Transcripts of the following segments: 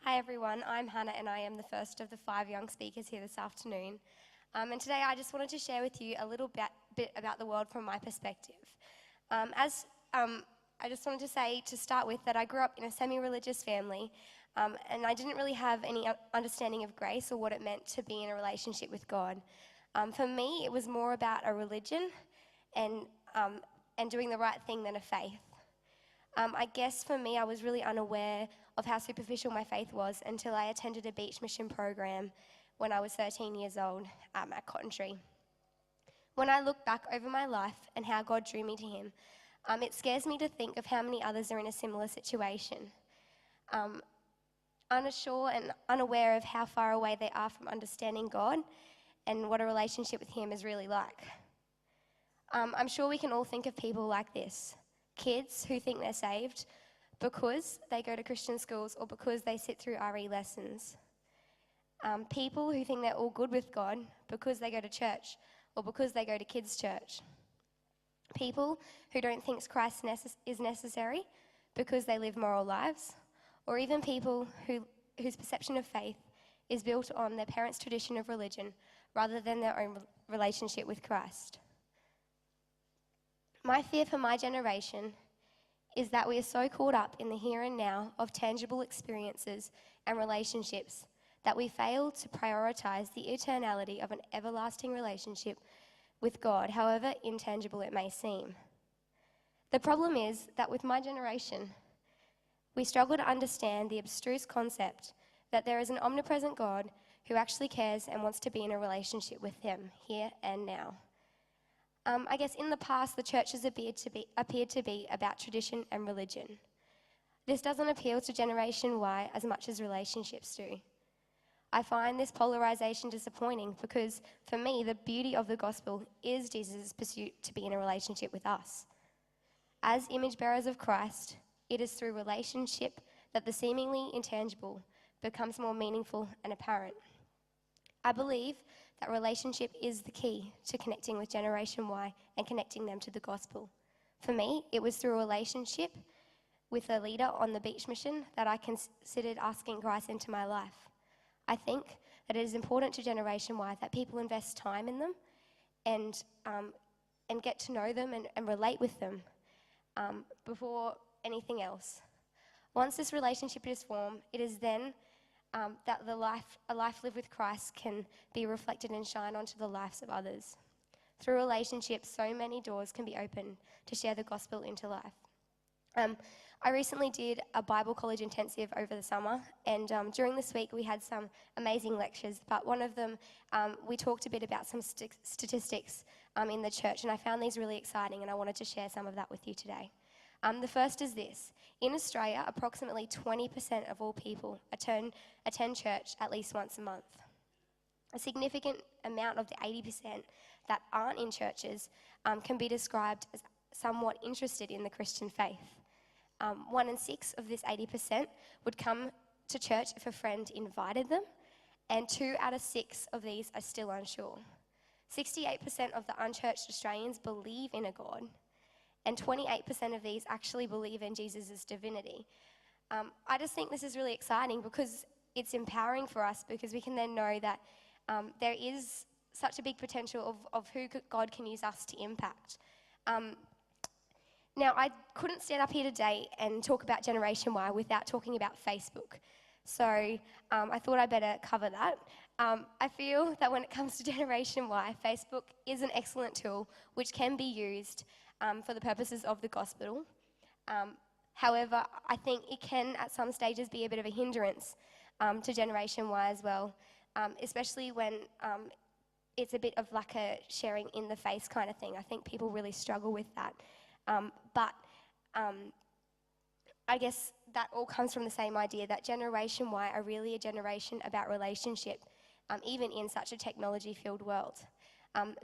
Hi everyone, I'm Hannah and I am the first of the 5 young speakers here this afternoon. And today I just wanted to share with you a little bit about the world from my perspective. I just wanted to say to start with that I grew up in a semi-religious family and I didn't really have any understanding of grace or what it meant to be in a relationship with God. For me, it was more about a religion and doing the right thing than a faith. I guess for me, I was really unaware of how superficial my faith was until I attended a beach mission program when I was 13 years old at Cotton Tree. When I look back over my life and how God drew me to Him, it scares me to think of how many others are in a similar situation. Unsure and unaware of how far away they are from understanding God and what a relationship with Him is really like. I'm sure we can all think of people like this. Kids who think they're saved because they go to Christian schools or because they sit through RE lessons. People who think they're all good with God because they go to church or because they go to kids' church. People who don't think Christ is necessary because they live moral lives, or even people whose perception of faith is built on their parents' tradition of religion rather than their own relationship with Christ. My fear for my generation is that we are so caught up in the here and now of tangible experiences and relationships that we fail to prioritise the eternality of an everlasting relationship with God, however intangible it may seem. The problem is that with my generation, we struggle to understand the abstruse concept that there is an omnipresent God who actually cares and wants to be in a relationship with Him here and now. I guess in the past, the church has appeared to be about tradition and religion. This doesn't appeal to Generation Y as much as relationships do. I find this polarization disappointing because, for me, the beauty of the gospel is Jesus' pursuit to be in a relationship with us. As image bearers of Christ, it is through relationship that the seemingly intangible becomes more meaningful and apparent. I believe that relationship is the key to connecting with Generation Y and connecting them to the gospel. For me, it was through a relationship with a leader on the beach mission that I considered asking Christ into my life. I think that it is important to Generation Y that people invest time in them and get to know them and relate with them before anything else. Once this relationship is formed, it is then that a life lived with Christ can be reflected and shine onto the lives of others. Through relationships, so many doors can be opened to share the gospel into life. I recently did a Bible college intensive over the summer, and during this week we had some amazing lectures, but one of them we talked a bit about some statistics in the church, and I found these really exciting, and I wanted to share some of that with you today. The first is this. In Australia, approximately 20% of all people attend church at least once a month. A significant amount of the 80% that aren't in churches can be described as somewhat interested in the Christian faith. 1 in 6 of this 80% would come to church if a friend invited them, and 2 out of 6 of these are still unsure. 68% of the unchurched Australians believe in a God, and 28% of these actually believe in Jesus' divinity. I just think this is really exciting because it's empowering for us, because we can then know that there is such a big potential of who God can use us to impact. Now, I couldn't stand up here today and talk about Generation Y without talking about Facebook. So I thought I'd better cover that. I feel that when it comes to Generation Y, Facebook is an excellent tool which can be used for the purposes of the gospel. However, I think it can at some stages be a bit of a hindrance to Generation Y as well, especially when it's a bit of like a sharing in the face kind of thing. I think people really struggle with that. But I guess that all comes from the same idea that Generation Y are really a generation about relationship, even in such a technology-filled world.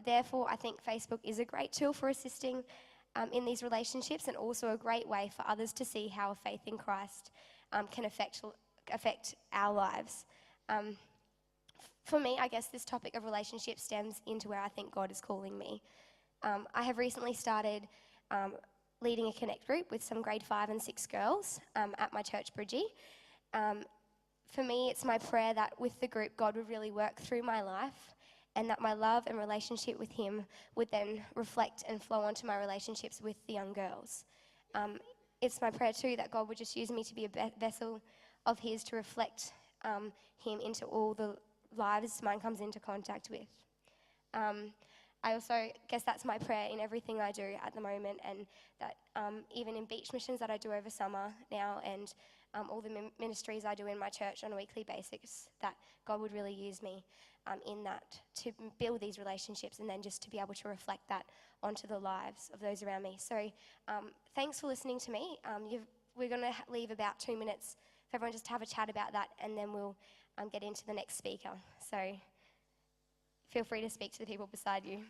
Therefore, I think Facebook is a great tool for assisting in these relationships, and also a great way for others to see how faith in Christ can affect our lives. For me, I guess this topic of relationship stems into where I think God is calling me. I have recently started leading a connect group with some grade 5 and 6 girls at my church, Bridgie. for me, it's my prayer that with the group, God would really work through my life, and that my love and relationship with him would then reflect and flow onto my relationships with the young girls. It's my prayer too that God would just use me to be a vessel of his to reflect him into all the lives mine comes into contact with. I also guess that's my prayer in everything I do at the moment, and that even in beach missions that I do over summer now, and all the ministries I do in my church on a weekly basis, that God would really use me in that to build these relationships, and then just to be able to reflect that onto the lives of those around me. So thanks for listening to me. We're going to leave about 2 minutes for everyone just to have a chat about that, and then we'll get into the next speaker. So feel free to speak to the people beside you.